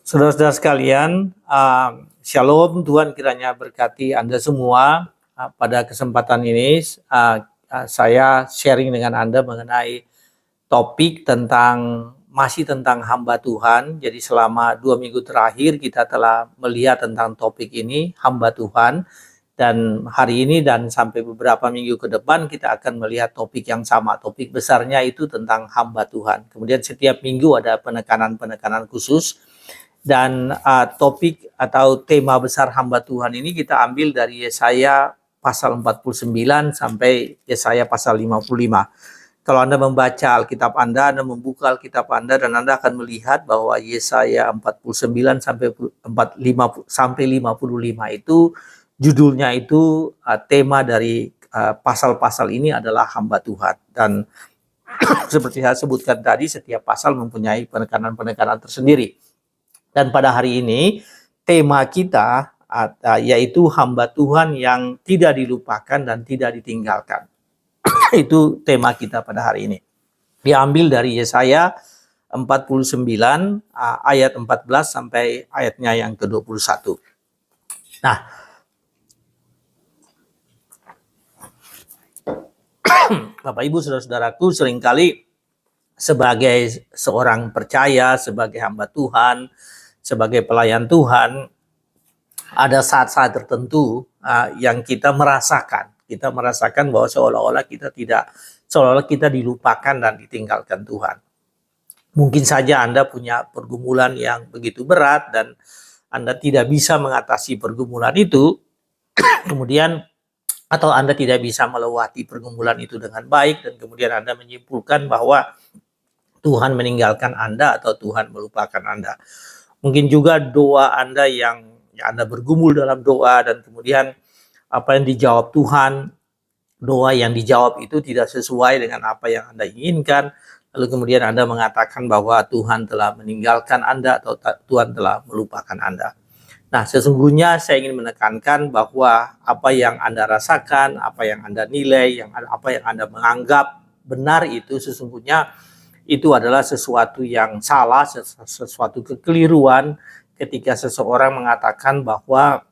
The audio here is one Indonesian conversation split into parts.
Saudara-saudara sekalian, Shalom, Tuhan kiranya berkati Anda semua. Pada kesempatan ini, saya sharing dengan Anda mengenai topik masih tentang hamba Tuhan. Jadi selama 2 minggu terakhir kita telah melihat tentang topik ini, hamba Tuhan. Dan hari ini dan sampai beberapa minggu ke depan kita akan melihat topik yang sama. Topik besarnya itu tentang hamba Tuhan. Kemudian setiap minggu ada penekanan-penekanan khusus. Dan topik atau tema besar hamba Tuhan ini kita ambil dari Yesaya pasal 49 sampai Yesaya pasal 55. Kalau Anda membaca Alkitab Anda membuka Alkitab Anda dan Anda akan melihat bahwa Yesaya 49 sampai 55 itu judulnya itu tema dari pasal-pasal ini adalah hamba Tuhan. Dan seperti saya sebutkan tadi, setiap pasal mempunyai penekanan-penekanan tersendiri. Dan pada hari ini tema kita yaitu hamba Tuhan yang tidak dilupakan dan tidak ditinggalkan. Itu tema kita pada hari ini. Diambil dari Yesaya 49 ayat 14 sampai ayatnya yang ke-21. Nah, Bapak Ibu saudara-saudaraku, seringkali sebagai seorang percaya, sebagai hamba Tuhan, sebagai pelayan Tuhan, ada saat-saat tertentu yang kita merasakan bahwa seolah-olah kita dilupakan dan ditinggalkan Tuhan. Mungkin saja Anda punya pergumulan yang begitu berat dan Anda tidak bisa mengatasi pergumulan itu, kemudian atau Anda tidak bisa melewati pergumulan itu dengan baik dan kemudian Anda menyimpulkan bahwa Tuhan meninggalkan Anda atau Tuhan melupakan Anda. Mungkin juga doa Anda yang Anda bergumul dalam doa dan kemudian apa yang dijawab Tuhan, doa yang dijawab itu tidak sesuai dengan apa yang Anda inginkan. Lalu kemudian Anda mengatakan bahwa Tuhan telah meninggalkan Anda atau Tuhan telah melupakan Anda. Nah, sesungguhnya saya ingin menekankan bahwa apa yang Anda rasakan, apa yang Anda nilai, apa yang Anda menganggap benar itu sesungguhnya itu adalah sesuatu yang salah, sesuatu kekeliruan ketika seseorang mengatakan bahwa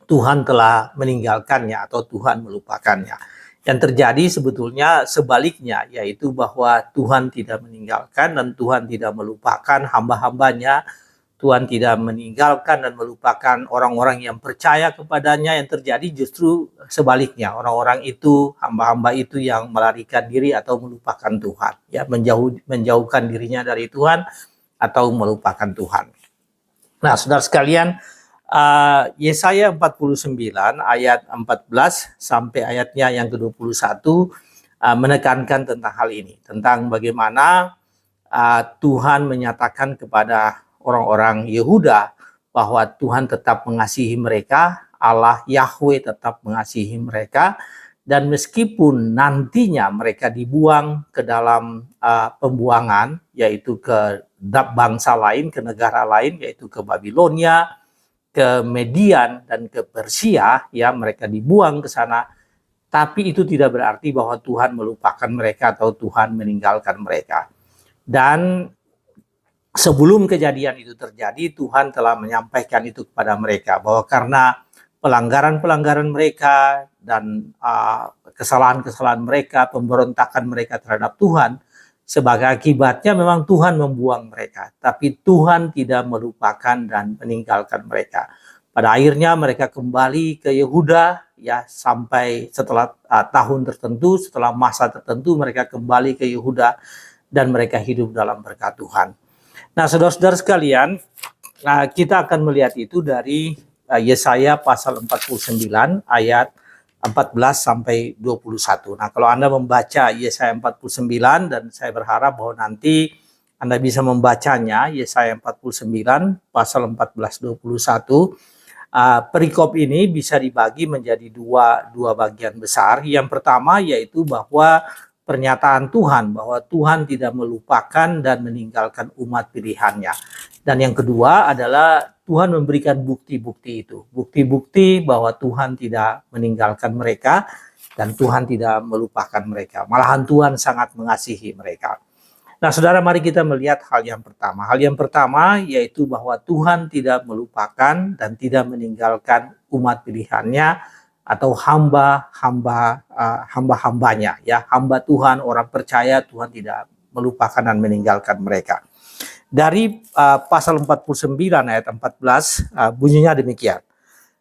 Tuhan telah meninggalkannya atau Tuhan melupakannya. Yang terjadi sebetulnya sebaliknya, yaitu bahwa Tuhan tidak meninggalkan dan Tuhan tidak melupakan hamba-hambanya. Tuhan tidak meninggalkan dan melupakan orang-orang yang percaya kepadanya. Yang terjadi justru sebaliknya, orang-orang itu, hamba-hamba itu yang melarikan diri atau melupakan Tuhan, ya, menjauhkan dirinya dari Tuhan atau melupakan Tuhan. Nah, saudara sekalian, Yesaya 49 ayat 14 sampai ayatnya yang ke-21 menekankan tentang hal ini, tentang bagaimana Tuhan menyatakan kepada orang-orang Yehuda bahwa Tuhan tetap mengasihi mereka, Allah Yahweh tetap mengasihi mereka, dan meskipun nantinya mereka dibuang ke dalam pembuangan, yaitu ke bangsa lain, ke negara lain, yaitu ke Babilonia, ke Median, dan ke Persia, ya, mereka dibuang ke sana, tapi itu tidak berarti bahwa Tuhan melupakan mereka atau Tuhan meninggalkan mereka. Dan sebelum kejadian itu terjadi, Tuhan telah menyampaikan itu kepada mereka bahwa karena pelanggaran-pelanggaran mereka dan kesalahan-kesalahan mereka, pemberontakan mereka terhadap Tuhan, sebagai akibatnya memang Tuhan membuang mereka, tapi Tuhan tidak melupakan dan meninggalkan mereka. Pada akhirnya mereka kembali ke Yehuda, ya, sampai setelah tahun tertentu, setelah masa tertentu mereka kembali ke Yehuda dan mereka hidup dalam berkat Tuhan. Nah, saudara-saudara sekalian, kita akan melihat itu dari Yesaya pasal 49 ayat 14 sampai 21. Nah, kalau Anda membaca Yesaya 49 dan saya berharap bahwa nanti Anda bisa membacanya, Yesaya 49 pasal 14-21, perikop ini bisa dibagi menjadi dua bagian besar. Yang pertama yaitu bahwa pernyataan Tuhan bahwa Tuhan tidak melupakan dan meninggalkan umat pilihannya. Dan yang kedua adalah Tuhan memberikan bukti-bukti itu. Bukti-bukti bahwa Tuhan tidak meninggalkan mereka dan Tuhan tidak melupakan mereka. Malahan Tuhan sangat mengasihi mereka. Nah, saudara, mari kita melihat hal yang pertama. Hal yang pertama yaitu bahwa Tuhan tidak melupakan dan tidak meninggalkan umat pilihannya atau hamba-hambanya, ya, hamba Tuhan, orang percaya. Tuhan tidak melupakan dan meninggalkan mereka. Dari pasal 49 ayat 14 bunyinya demikian.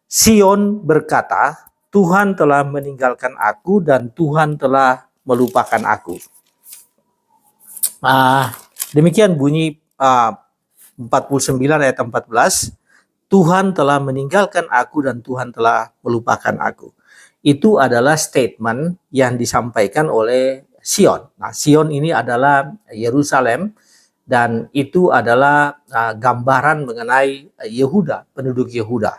Sion berkata, Tuhan telah meninggalkan aku dan Tuhan telah melupakan aku. Demikian bunyi 49 ayat 14. Tuhan telah meninggalkan aku dan Tuhan telah melupakan aku. Itu adalah statement yang disampaikan oleh Sion. Nah, Sion ini adalah Yerusalem dan itu adalah gambaran mengenai Yehuda, penduduk Yehuda.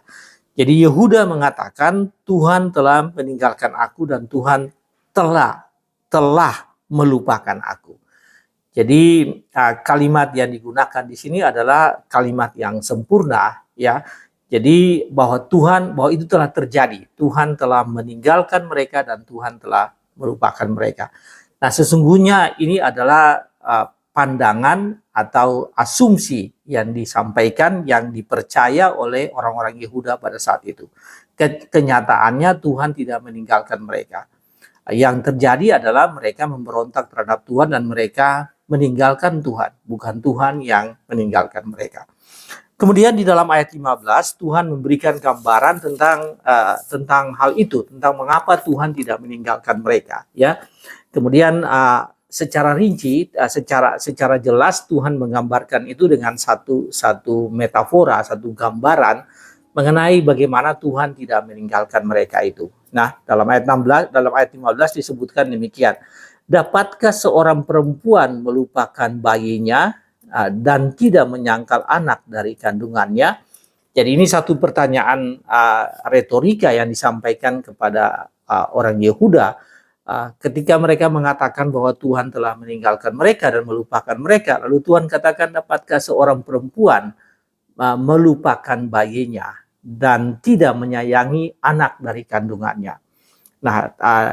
Jadi Yehuda mengatakan Tuhan telah meninggalkan aku dan Tuhan telah melupakan aku. Jadi kalimat yang digunakan di sini adalah kalimat yang sempurna, ya. Jadi bahwa itu telah terjadi. Tuhan telah meninggalkan mereka dan Tuhan telah melupakan mereka. Nah, sesungguhnya ini adalah pandangan atau asumsi yang disampaikan, yang dipercaya oleh orang-orang Yehuda pada saat itu. Kenyataannya Tuhan tidak meninggalkan mereka. Yang terjadi adalah mereka memberontak terhadap Tuhan dan mereka meninggalkan Tuhan, bukan Tuhan yang meninggalkan mereka. Kemudian di dalam ayat 15 Tuhan memberikan gambaran tentang hal itu, tentang mengapa Tuhan tidak meninggalkan mereka, ya. Kemudian secara rinci, secara jelas Tuhan menggambarkan itu dengan satu metafora, satu gambaran mengenai bagaimana Tuhan tidak meninggalkan mereka itu. Nah, dalam ayat 15 disebutkan demikian. Dapatkah seorang perempuan melupakan bayinya dan tidak menyangkal anak dari kandungannya? Jadi ini satu pertanyaan retorika yang disampaikan kepada orang Yehuda ketika mereka mengatakan bahwa Tuhan telah meninggalkan mereka dan melupakan mereka. Lalu Tuhan katakan, dapatkah seorang perempuan melupakan bayinya dan tidak menyayangi anak dari kandungannya? Nah,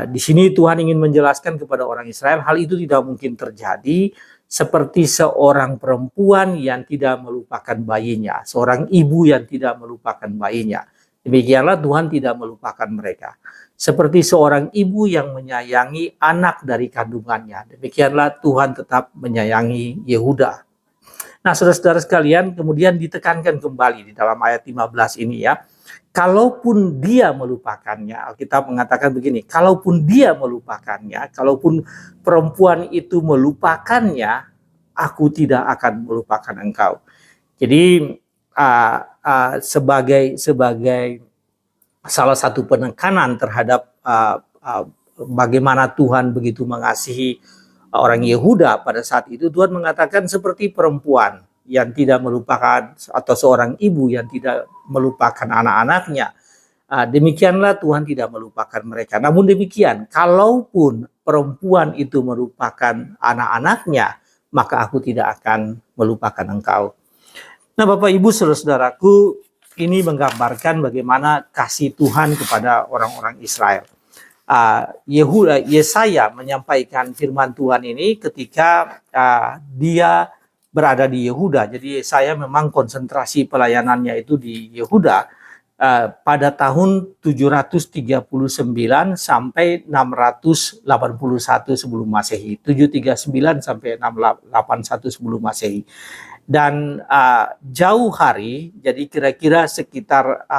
di sini Tuhan ingin menjelaskan kepada orang Israel hal itu tidak mungkin terjadi, seperti seorang perempuan yang tidak melupakan bayinya, seorang ibu yang tidak melupakan bayinya. Demikianlah Tuhan tidak melupakan mereka. Seperti seorang ibu yang menyayangi anak dari kandungannya, demikianlah Tuhan tetap menyayangi Yehuda. Nah, saudara-saudara sekalian, kemudian ditekankan kembali di dalam ayat 15 ini, ya. Kalaupun dia melupakannya, Alkitab mengatakan begini, kalaupun dia melupakannya, kalaupun perempuan itu melupakannya, aku tidak akan melupakan engkau. Jadi sebagai salah satu penekanan terhadap bagaimana Tuhan begitu mengasihi orang Yehuda pada saat itu, Tuhan mengatakan seperti perempuan yang tidak melupakan, atau seorang ibu yang tidak melupakan anak-anaknya, demikianlah Tuhan tidak melupakan mereka. Namun demikian, kalaupun perempuan itu melupakan anak-anaknya, maka aku tidak akan melupakan engkau. Nah, Bapak Ibu saudara-saudaraku, ini menggambarkan bagaimana kasih Tuhan kepada orang-orang Israel. Yesaya menyampaikan firman Tuhan ini ketika dia berada di Yehuda. Jadi Yesaya memang konsentrasi pelayanannya itu di Yehuda pada tahun 739 sampai 681 sebelum Masehi. 739 sampai 681 sebelum Masehi. Dan jauh hari, jadi kira-kira sekitar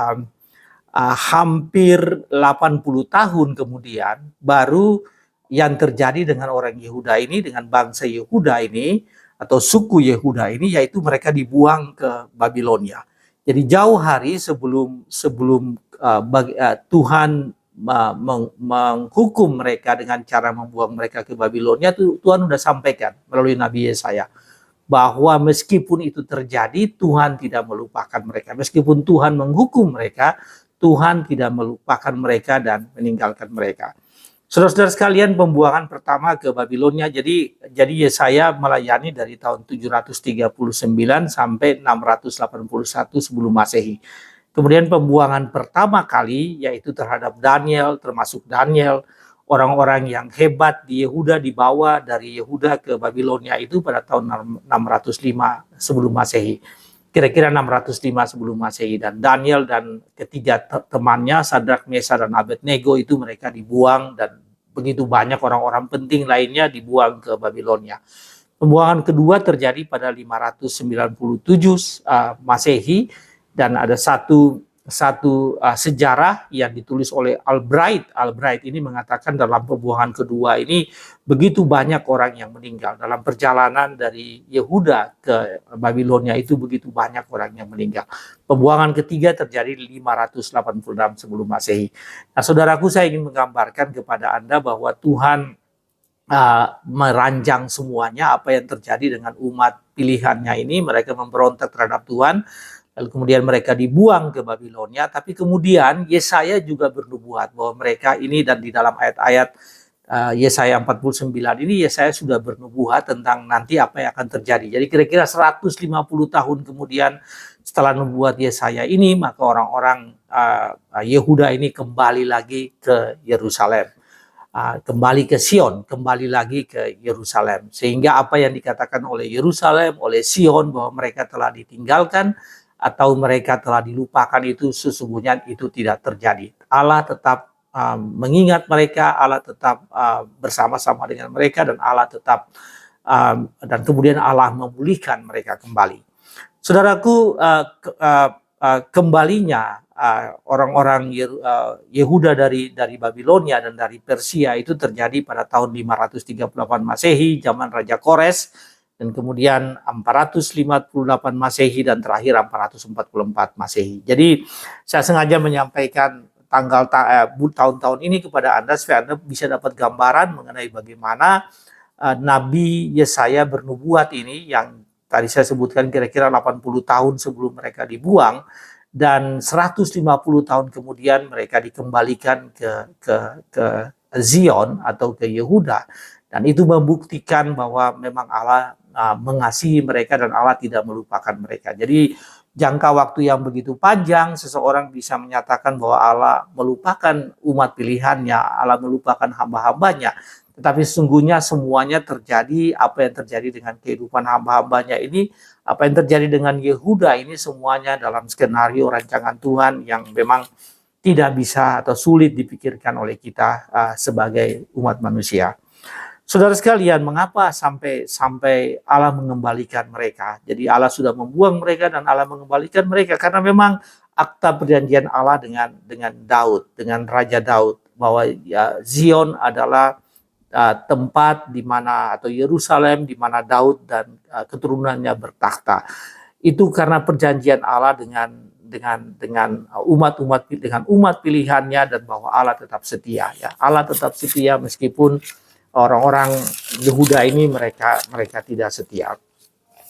hampir 80 tahun kemudian, baru yang terjadi dengan orang Yehuda ini, dengan bangsa Yehuda ini, atau suku Yehuda ini, yaitu mereka dibuang ke Babilonia. Jadi jauh hari sebelum Tuhan menghukum mereka dengan cara membuang mereka ke Babilonia, Tuhan sudah sampaikan melalui Nabi Yesaya bahwa meskipun itu terjadi, Tuhan tidak melupakan mereka. Meskipun Tuhan menghukum mereka, Tuhan tidak melupakan mereka dan meninggalkan mereka. Saudara-saudara sekalian, pembuangan pertama ke Babilonia, jadi Yesaya melayani dari tahun 739 sampai 681 sebelum Masehi. Kemudian pembuangan pertama kali yaitu terhadap Daniel, termasuk Daniel, orang-orang yang hebat di Yehuda dibawa dari Yehuda ke Babilonia itu pada tahun 605 sebelum Masehi. Kira-kira 605 sebelum Masehi, dan Daniel dan ketiga temannya Sadrak, Mesar, dan Abednego itu mereka dibuang, dan begitu banyak orang-orang penting lainnya dibuang ke Babilonia. Pembuangan kedua terjadi pada 597 Masehi, dan ada satu sejarah yang ditulis oleh Albright. Albright ini mengatakan dalam pembuangan kedua ini begitu banyak orang yang meninggal. Dalam perjalanan dari Yehuda ke Babilonia itu begitu banyak orang yang meninggal. Pembuangan ketiga terjadi di 586 sebelum Masehi. Nah, saudaraku, saya ingin menggambarkan kepada Anda bahwa Tuhan meranjang semuanya. Apa yang terjadi dengan umat pilihannya ini, mereka memberontak terhadap Tuhan, lalu kemudian mereka dibuang ke Babilonia. Tapi kemudian Yesaya juga bernubuat bahwa mereka ini, dan di dalam ayat-ayat Yesaya 49 ini Yesaya sudah bernubuat tentang nanti apa yang akan terjadi. Jadi kira-kira 150 tahun kemudian setelah nubuat Yesaya ini, maka orang-orang Yehuda ini kembali lagi ke Yerusalem, kembali ke Sion, kembali lagi ke Yerusalem. Sehingga apa yang dikatakan oleh Yerusalem, oleh Sion, bahwa mereka telah ditinggalkan atau mereka telah dilupakan, itu sesungguhnya itu tidak terjadi. Allah tetap mengingat mereka, Allah tetap bersama-sama dengan mereka, dan Allah tetap dan kemudian Allah memulihkan mereka kembali. Saudaraku, kembalinya orang-orang Yehuda dari Babilonia dan dari Persia itu terjadi pada tahun 538 Masehi, zaman Raja Kores, dan kemudian 458 Masehi, dan terakhir 444 Masehi. Jadi saya sengaja menyampaikan tanggal tahun-tahun ini kepada Anda supaya Anda bisa dapat gambaran mengenai bagaimana Nabi Yesaya bernubuat ini, yang tadi saya sebutkan kira-kira 80 tahun sebelum mereka dibuang, dan 150 tahun kemudian mereka dikembalikan ke Zion atau ke Yehuda. Dan itu membuktikan bahwa memang Allah mengasihi mereka dan Allah tidak melupakan mereka. Jadi jangka waktu yang begitu panjang, seseorang bisa menyatakan bahwa Allah melupakan umat pilihannya, Allah melupakan hamba-hambanya. Tetapi sesungguhnya semuanya terjadi, apa yang terjadi dengan kehidupan hamba-hambanya ini, apa yang terjadi dengan Yehuda ini, semuanya dalam skenario rancangan Tuhan yang memang tidak bisa atau sulit dipikirkan oleh kita sebagai umat manusia. Saudara sekalian, mengapa sampai Allah mengembalikan mereka? Jadi Allah sudah membuang mereka dan Allah mengembalikan mereka karena memang akta perjanjian Allah dengan Daud, dengan Raja Daud, bahwa Zion adalah tempat di mana, atau Yerusalem di mana Daud dan keturunannya bertakhta. Itu karena perjanjian Allah dengan umat pilihannya, dan bahwa Allah tetap setia, ya. Allah tetap setia meskipun orang-orang Yehuda ini mereka tidak setia.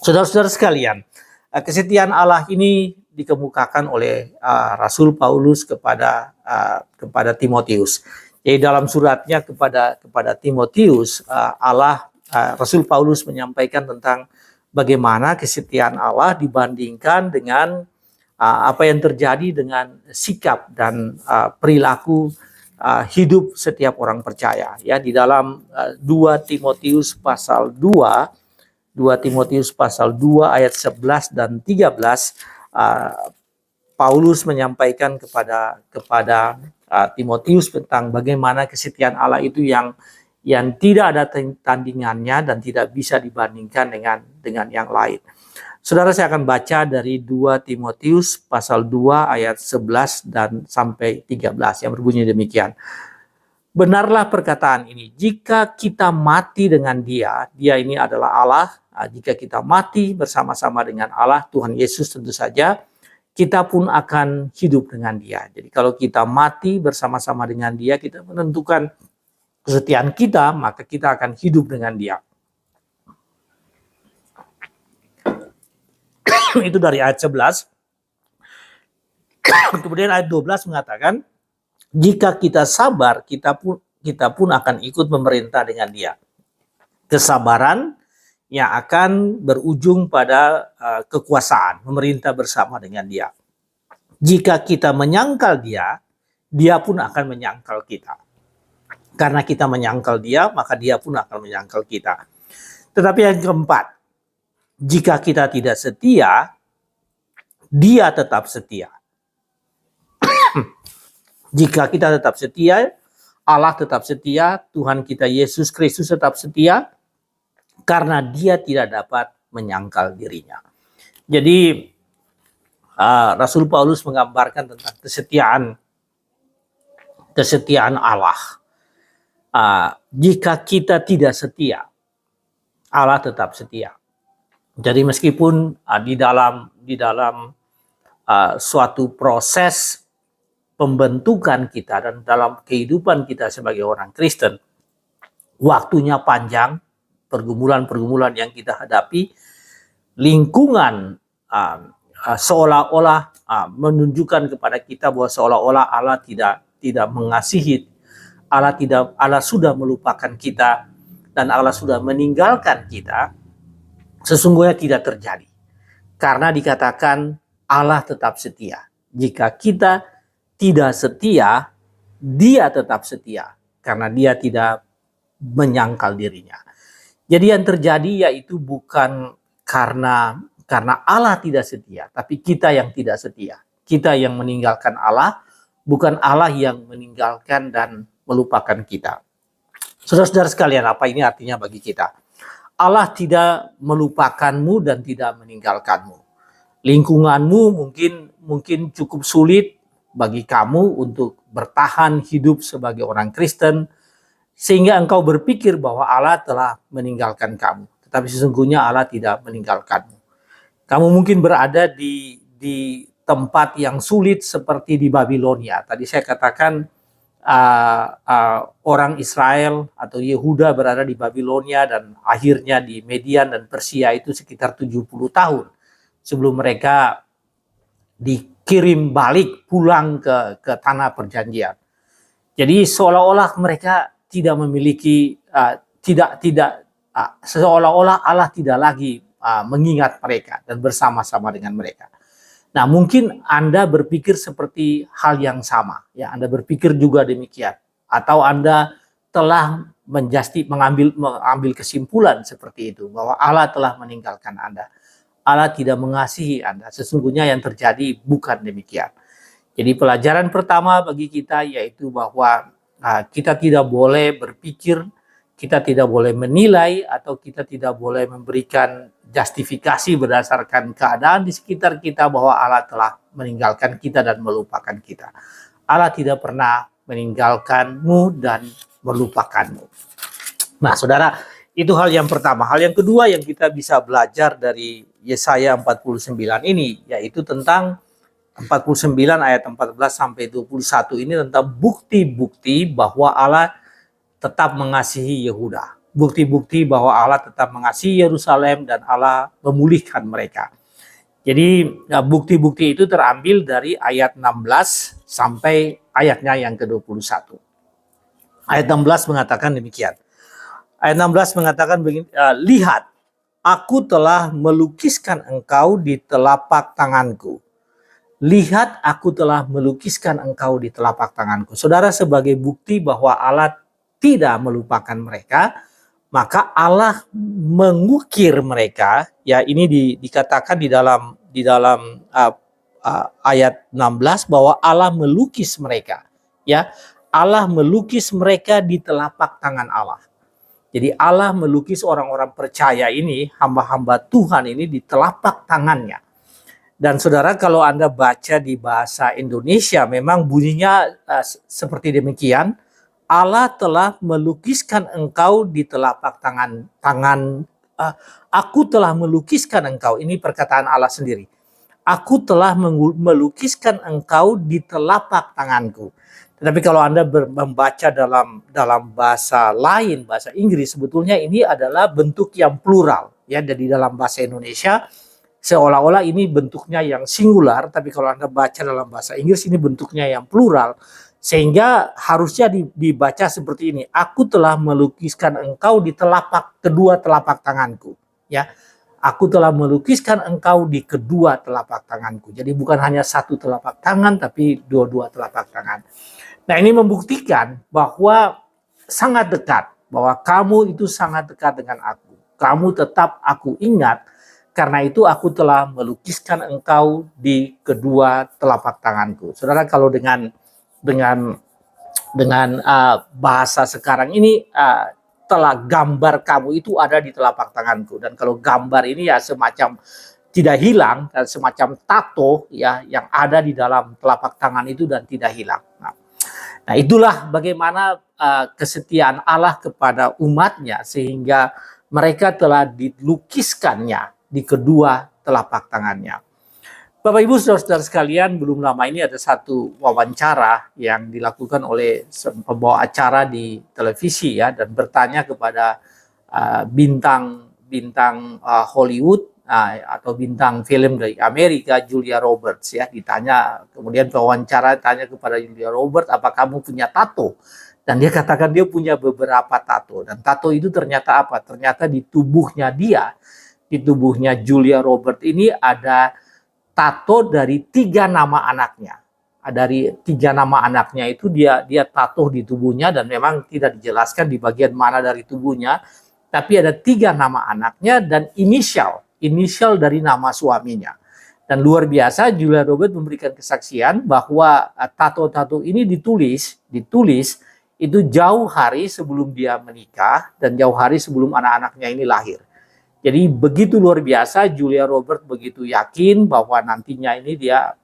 Saudara-saudara sekalian, kesetiaan Allah ini dikemukakan oleh Rasul Paulus kepada Timotius. Jadi dalam suratnya kepada Timotius, Rasul Paulus menyampaikan tentang bagaimana kesetiaan Allah dibandingkan dengan apa yang terjadi dengan sikap dan perilaku hidup setiap orang percaya. Ya, di dalam 2 Timotius pasal 2 ayat 11 dan 13, Paulus menyampaikan kepada Timotius tentang bagaimana kesetiaan Allah itu yang tidak ada tandingannya dan tidak bisa dibandingkan dengan yang lain. Saudara, saya akan baca dari 2 Timotius pasal 2 ayat 11 dan sampai 13 yang berbunyi demikian. Benarlah perkataan ini, jika kita mati dengan Dia ini adalah Allah. Jika kita mati bersama-sama dengan Allah, Tuhan Yesus tentu saja, kita pun akan hidup dengan Dia. Jadi kalau kita mati bersama-sama dengan Dia, kita menentukan kesetiaan kita, maka kita akan hidup dengan Dia. Itu dari ayat 11. Kemudian ayat 12 mengatakan, jika kita sabar, kita pun akan ikut memerintah dengan Dia. Kesabaran yang akan berujung pada kekuasaan, memerintah bersama dengan Dia. Jika kita menyangkal Dia, Dia pun akan menyangkal kita. Karena kita menyangkal dia, maka dia pun akan menyangkal kita. Tetapi yang keempat, jika kita tidak setia, dia tetap setia. Jika kita tetap setia, Allah tetap setia, Tuhan kita Yesus Kristus tetap setia, karena dia tidak dapat menyangkal dirinya. Jadi Rasul Paulus menggambarkan tentang kesetiaan Allah. Jika kita tidak setia, Allah tetap setia. Jadi meskipun di dalam suatu proses pembentukan kita dan dalam kehidupan kita sebagai orang Kristen, waktunya panjang, pergumulan-pergumulan yang kita hadapi, lingkungan seolah-olah menunjukkan kepada kita bahwa seolah-olah Allah tidak mengasihi, Allah sudah melupakan kita dan Allah sudah meninggalkan kita. Sesungguhnya tidak terjadi, karena dikatakan Allah tetap setia. Jika kita tidak setia, dia tetap setia, karena dia tidak menyangkal dirinya. Jadi yang terjadi yaitu bukan karena Allah tidak setia, tapi kita yang tidak setia. Kita yang meninggalkan Allah, bukan Allah yang meninggalkan dan melupakan kita. Saudara-saudara sekalian, apa ini artinya bagi kita? Allah tidak melupakanmu dan tidak meninggalkanmu. Lingkunganmu mungkin cukup sulit bagi kamu untuk bertahan hidup sebagai orang Kristen, sehingga engkau berpikir bahwa Allah telah meninggalkan kamu. Tetapi sesungguhnya Allah tidak meninggalkanmu. Kamu mungkin berada di tempat yang sulit seperti di Babilonia. Tadi saya katakan orang Israel atau Yehuda berada di Babilonia dan akhirnya di Median dan Persia itu sekitar 70 tahun sebelum mereka dikirim balik pulang ke tanah perjanjian. Jadi seolah-olah mereka tidak memiliki seolah-olah Allah tidak lagi mengingat mereka dan bersama-sama dengan mereka. Nah, mungkin Anda berpikir seperti hal yang sama, ya. Anda berpikir juga demikian, atau Anda telah mengambil kesimpulan seperti itu, bahwa Allah telah meninggalkan Anda, Allah tidak mengasihi Anda. Sesungguhnya yang terjadi bukan demikian. Jadi pelajaran pertama bagi kita yaitu bahwa kita tidak boleh berpikir, kita tidak boleh menilai, atau kita tidak boleh memberikan justifikasi berdasarkan keadaan di sekitar kita bahwa Allah telah meninggalkan kita dan melupakan kita. Allah tidak pernah meninggalkanmu dan melupakanmu. Nah, saudara, itu hal yang pertama. Hal yang kedua yang kita bisa belajar dari Yesaya 49 ini, yaitu tentang 49 ayat 14 sampai 21 ini tentang bukti-bukti bahwa Allah tetap mengasihi Yehuda. Bukti-bukti bahwa Allah tetap mengasihi Yerusalem dan Allah memulihkan mereka. Jadi bukti-bukti itu terambil dari ayat 16 sampai ayatnya yang ke-21. Ayat 16 mengatakan demikian. Ayat 16 mengatakan begini, lihat, aku telah melukiskan engkau di telapak tanganku. Lihat, aku telah melukiskan engkau di telapak tanganku. Saudara, sebagai bukti bahwa Allah tidak melupakan mereka, maka Allah mengukir mereka. Ya, ini dikatakan di dalam ayat 16 bahwa Allah melukis mereka. Ya, Allah melukis mereka di telapak tangan Allah. Jadi Allah melukis orang-orang percaya ini, hamba-hamba Tuhan ini di telapak tangannya. Dan saudara, kalau Anda baca di bahasa Indonesia, memang bunyinya seperti demikian. Allah telah melukiskan engkau di telapak tangan. Aku telah melukiskan engkau. Ini perkataan Allah sendiri. Aku telah melukiskan engkau di telapak tanganku. Tetapi kalau Anda membaca dalam bahasa lain, bahasa Inggris, sebetulnya ini adalah bentuk yang plural. Ya, jadi dalam bahasa Indonesia seolah-olah ini bentuknya yang singular, tapi kalau Anda baca dalam bahasa Inggris ini bentuknya yang plural. Sehingga harusnya dibaca seperti ini. Aku telah melukiskan engkau di kedua telapak tanganku. Ya, aku telah melukiskan engkau di kedua telapak tanganku. Jadi bukan hanya satu telapak tangan, tapi dua-dua telapak tangan. Nah, ini membuktikan bahwa sangat dekat, bahwa kamu itu sangat dekat dengan aku. Kamu tetap aku ingat, karena itu aku telah melukiskan engkau di kedua telapak tanganku. Saudara, kalau dengan bahasa sekarang ini, telah gambar kamu itu ada di telapak tanganku. Dan kalau gambar ini ya semacam tidak hilang, dan semacam tato ya yang ada di dalam telapak tangan itu dan tidak hilang. Nah itulah bagaimana kesetiaan Allah kepada umatnya, sehingga mereka telah dilukiskannya di kedua telapak tangannya. Bapak Ibu Saudara-saudara sekalian, belum lama ini ada satu wawancara yang dilakukan oleh pembawa acara di televisi ya, dan bertanya kepada bintang Hollywood atau bintang film dari Amerika, Julia Roberts ya, ditanya, kemudian wawancara tanya kepada Julia Roberts, apa kamu punya tato? Dan dia katakan dia punya beberapa tato, dan tato itu ternyata apa? Ternyata di tubuhnya dia, di tubuhnya Julia Roberts ini ada tato dari 3 nama anaknya. Dari 3 nama anaknya itu dia tato di tubuhnya, dan memang tidak dijelaskan di bagian mana dari tubuhnya, tapi ada 3 nama anaknya dan inisial dari nama suaminya. Dan luar biasa, Julia Roberts memberikan kesaksian bahwa tato-tato ini ditulis itu jauh hari sebelum dia menikah dan jauh hari sebelum anak-anaknya ini lahir. Jadi begitu luar biasa, Julia Roberts begitu yakin bahwa nantinya ini dia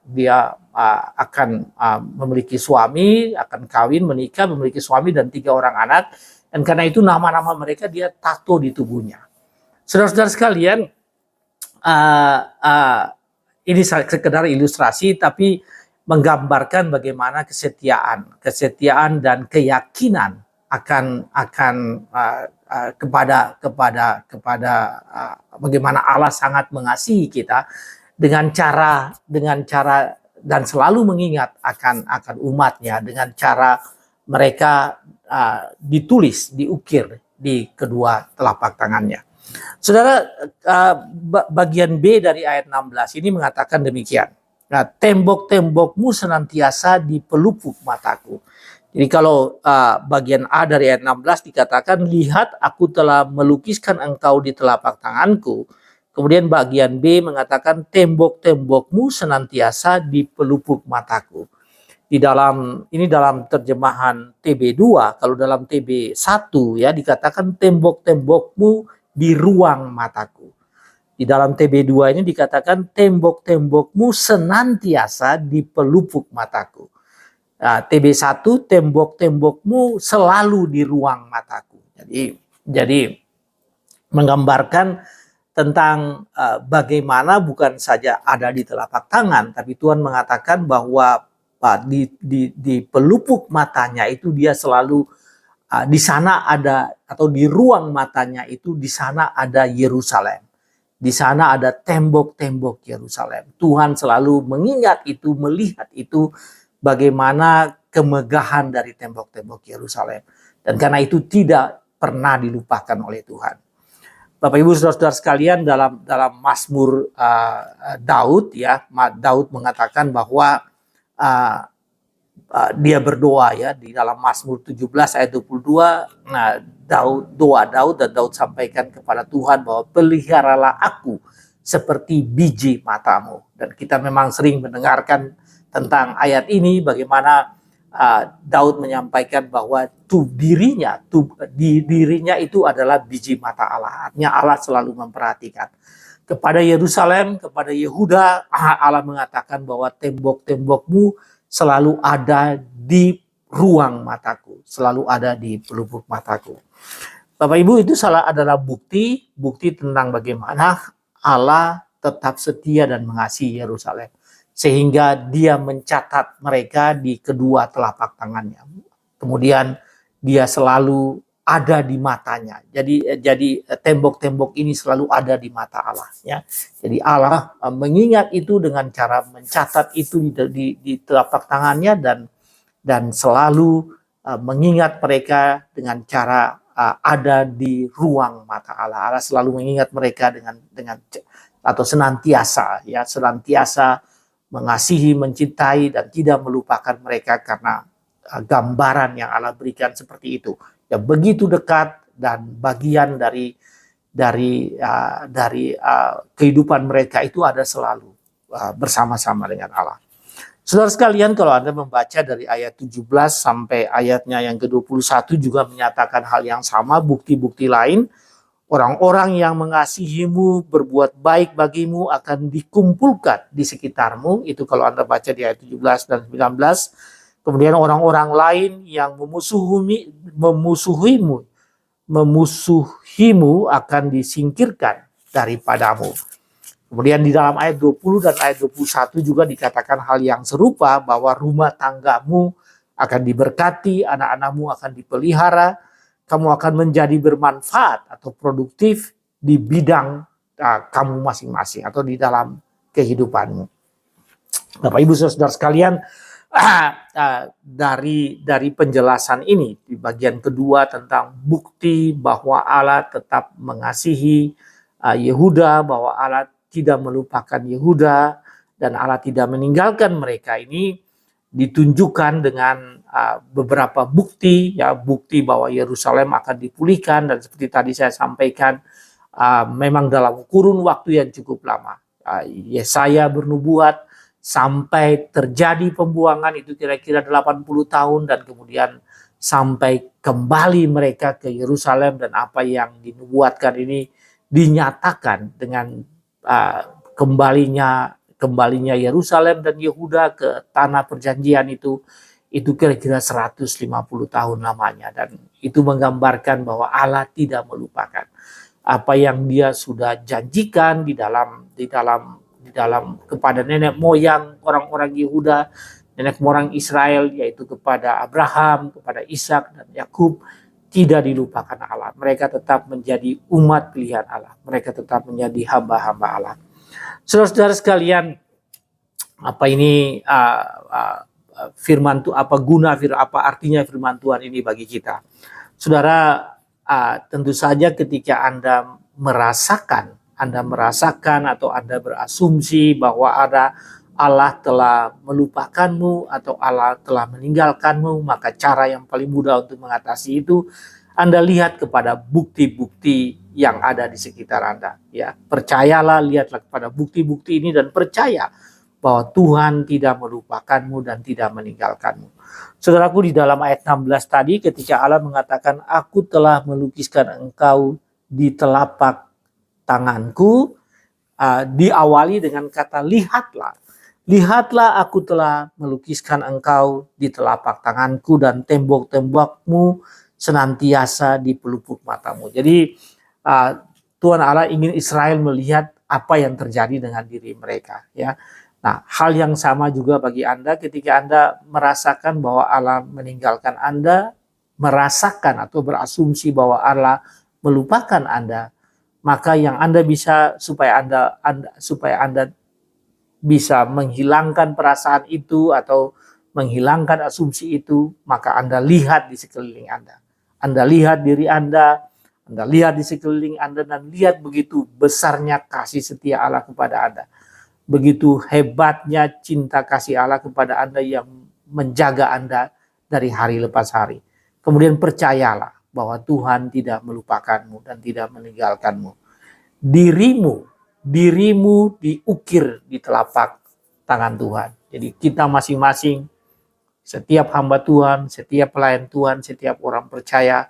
akan memiliki suami, akan kawin, menikah, memiliki suami dan 3 orang anak. Dan karena itu nama-nama mereka dia tato di tubuhnya. Saudara-saudara sekalian, ini sekedar ilustrasi, tapi menggambarkan bagaimana kesetiaan dan keyakinan akan kepada bagaimana Allah sangat mengasihi kita dengan cara dan selalu mengingat akan umatnya dengan cara mereka diukir di kedua telapak tangannya. Saudara, bagian B dari ayat 16 ini mengatakan demikian. Nah, tembok-tembokmu senantiasa di pelupuk mataku. Jadi kalau bagian A dari ayat 16 dikatakan, lihat aku telah melukiskan engkau di telapak tanganku. Kemudian bagian B mengatakan, tembok-tembokmu senantiasa di pelupuk mataku. Dalam terjemahan TB2, kalau dalam TB1 ya dikatakan tembok-tembokmu di ruang mataku. Di dalam TB2 ini dikatakan tembok-tembokmu senantiasa di pelupuk mataku. TB1, tembok-tembokmu selalu di ruang mataku. Jadi menggambarkan tentang bagaimana bukan saja ada di telapak tangan, tapi Tuhan mengatakan bahwa di pelupuk matanya itu dia selalu di sana ada, atau di ruang matanya itu di sana ada Yerusalem. Di sana ada tembok-tembok Yerusalem. Tuhan selalu mengingat itu, melihat itu, bagaimana kemegahan dari tembok-tembok Yerusalem. Dan karena itu tidak pernah dilupakan oleh Tuhan. Bapak Ibu Saudara-saudara sekalian, dalam Mazmur Daud ya, Daud mengatakan bahwa dia berdoa ya di dalam Mazmur 17 ayat 22. Nah, doa Daud, dan Daud sampaikan kepada Tuhan bahwa peliharalah aku seperti biji matamu. Dan kita memang sering mendengarkan tentang ayat ini, bagaimana Daud menyampaikan bahwa dirinya itu adalah biji mata Allah. Artinya Allah selalu memperhatikan. Kepada Yerusalem, kepada Yehuda, Allah mengatakan bahwa tembok-tembokmu selalu ada di ruang mataku, selalu ada di pelupuk mataku. Bapak Ibu, itu adalah bukti tentang bagaimana Allah tetap setia dan mengasihi Yerusalem, sehingga dia mencatat mereka di kedua telapak tangannya. Kemudian dia selalu ada di matanya. Jadi tembok-tembok ini selalu ada di mata Allah ya. Jadi Allah mengingat itu dengan cara mencatat itu di telapak tangannya, dan selalu mengingat mereka dengan cara ada di ruang mata Allah. Allah selalu mengingat mereka dengan atau senantiasa mengasihi, mencintai, dan tidak melupakan mereka, karena gambaran yang Allah berikan seperti itu. Ya, begitu dekat dan bagian dari kehidupan mereka itu ada selalu bersama-sama dengan Allah. Saudara sekalian, kalau Anda membaca dari ayat 17 sampai ayatnya yang ke-21 juga menyatakan hal yang sama, bukti-bukti lain. Orang-orang yang mengasihimu, berbuat baik bagimu akan dikumpulkan di sekitarmu. Itu kalau Anda baca di ayat 17 dan 19. Kemudian orang-orang lain yang memusuhimu akan disingkirkan daripadamu. Kemudian di dalam ayat 20 dan ayat 21 juga dikatakan hal yang serupa, bahwa rumah tanggamu akan diberkati, anak-anakmu akan dipelihara, kamu akan menjadi bermanfaat atau produktif di bidang kamu masing-masing atau di dalam kehidupanmu. Bapak Ibu Saudara sekalian, dari penjelasan ini di bagian kedua tentang bukti bahwa Allah tetap mengasihi Yehuda, bahwa Allah tidak melupakan Yehuda dan Allah tidak meninggalkan mereka, ini ditunjukkan dengan beberapa bukti, ya, bukti bahwa Yerusalem akan dipulihkan, dan seperti tadi saya sampaikan, memang dalam kurun waktu yang cukup lama. Yesaya bernubuat sampai terjadi pembuangan itu kira-kira 80 tahun, dan kemudian sampai kembali mereka ke Yerusalem, dan apa yang dinubuatkan ini dinyatakan dengan kembalinya Yerusalem dan Yehuda ke tanah perjanjian itu kira-kira 150 tahun lamanya, dan itu menggambarkan bahwa Allah tidak melupakan apa yang Dia sudah janjikan di dalam kepada nenek moyang orang-orang Yehuda, nenek moyang Israel, yaitu kepada Abraham, kepada Ishak dan Yakub. Tidak dilupakan Allah. Mereka tetap menjadi umat pilihan Allah. Mereka tetap menjadi hamba-hamba Allah. Saudara-saudara sekalian, apa ini firman Tuhan, apa artinya firman Tuhan ini bagi kita? Saudara, tentu saja ketika Anda merasakan atau Anda berasumsi bahwa Allah telah melupakanmu atau Allah telah meninggalkanmu, maka cara yang paling mudah untuk mengatasi itu, Anda lihat kepada bukti-bukti yang ada di sekitar Anda. Ya, percayalah, lihatlah kepada bukti-bukti ini dan percaya bahwa Tuhan tidak melupakanmu dan tidak meninggalkanmu. Saudaraku, di dalam ayat 16 tadi, ketika Allah mengatakan, aku telah melukiskan engkau di telapak tanganku, diawali dengan kata lihatlah. Lihatlah, aku telah melukiskan engkau di telapak tanganku, dan tembok-tembokmu senantiasa di pelupuk matamu. Jadi Tuhan Allah ingin Israel melihat apa yang terjadi dengan diri mereka, ya. Nah, hal yang sama juga bagi Anda ketika Anda merasakan bahwa Allah meninggalkan Anda, merasakan atau berasumsi bahwa Allah melupakan Anda, maka yang Anda bisa supaya Anda bisa menghilangkan perasaan itu atau menghilangkan asumsi itu, maka Anda lihat di sekeliling Anda. Anda lihat diri Anda lihat di sekeliling Anda, dan lihat begitu besarnya kasih setia Allah kepada Anda. Begitu hebatnya cinta kasih Allah kepada Anda yang menjaga Anda dari hari lepas hari. Kemudian percayalah bahwa Tuhan tidak melupakanmu dan tidak meninggalkanmu. Dirimu diukir di telapak tangan Tuhan. Jadi kita masing-masing, setiap hamba Tuhan, setiap pelayan Tuhan, setiap orang percaya,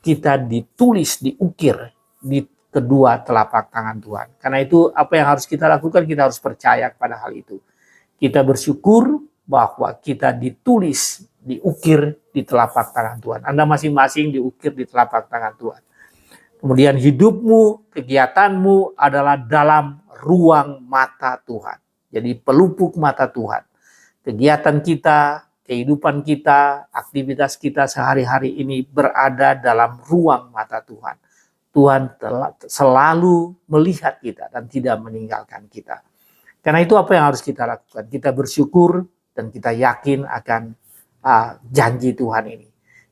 kita ditulis, diukir di kedua telapak tangan Tuhan. Karena itu apa yang harus kita lakukan? Kita harus percaya kepada hal itu. Kita bersyukur bahwa kita ditulis, diukir di telapak tangan Tuhan. Anda masing-masing diukir di telapak tangan Tuhan. Kemudian hidupmu, kegiatanmu adalah dalam ruang mata Tuhan. Jadi pelupuk mata Tuhan. Kegiatan kita, kehidupan kita, aktivitas kita sehari-hari ini berada dalam ruang mata Tuhan. Tuhan selalu melihat kita dan tidak meninggalkan kita. Karena itu apa yang harus kita lakukan? Kita bersyukur dan kita yakin akan janji Tuhan ini.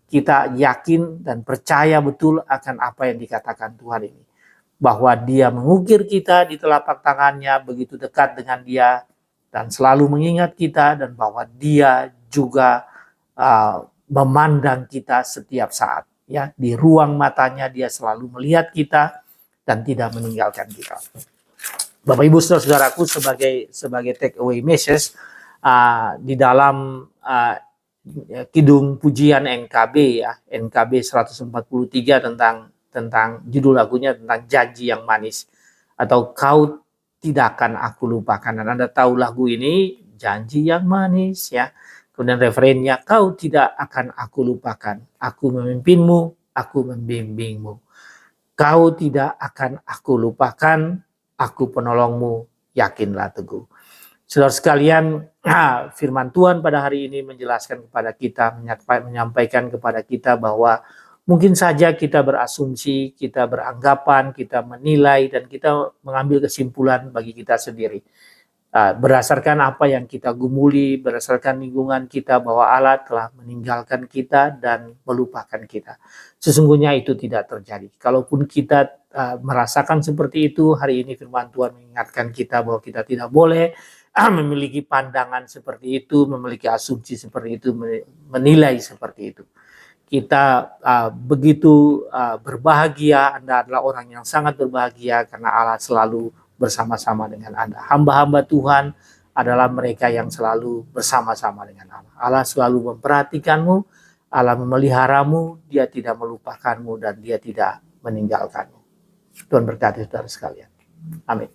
Kita yakin dan percaya betul akan apa yang dikatakan Tuhan ini. Bahwa Dia mengukir kita di telapak tangannya, begitu dekat dengan Dia, dan selalu mengingat kita, dan bahwa Dia juga memandang kita setiap saat. ya, di ruang matanya dia selalu melihat kita dan tidak meninggalkan kita. Bapak Ibu saudaraku, sebagai take away message di dalam Kidung Pujian NKB ya, NKB 143 tentang judul lagunya tentang janji yang manis atau kau tidak akan aku lupakan. Dan Anda tahu lagu ini, janji yang manis ya. Kemudian referennya, kau tidak akan aku lupakan. Aku memimpinmu, aku membimbingmu. Kau tidak akan aku lupakan, aku penolongmu, yakinlah teguh. Saudara sekalian, firman Tuhan pada hari ini menjelaskan kepada kita, menyampaikan kepada kita bahwa mungkin saja kita berasumsi, kita beranggapan, kita menilai, dan kita mengambil kesimpulan bagi kita sendiri. Berdasarkan apa yang kita gumuli, berdasarkan lingkungan kita, bahwa Allah telah meninggalkan kita dan melupakan kita. Sesungguhnya itu tidak terjadi. Kalaupun kita merasakan seperti itu, hari ini firman Tuhan mengingatkan kita bahwa kita tidak boleh memiliki pandangan seperti itu, memiliki asumsi seperti itu, menilai seperti itu. Kita begitu berbahagia, Anda adalah orang yang sangat berbahagia karena Allah selalu bersama-sama dengan Anda. Hamba-hamba Tuhan adalah mereka yang selalu bersama-sama dengan Allah. Allah selalu memperhatikanmu, Allah memeliharamu, Dia tidak melupakanmu dan Dia tidak meninggalkanmu. Tuhan berkati saudara sekalian. Amin.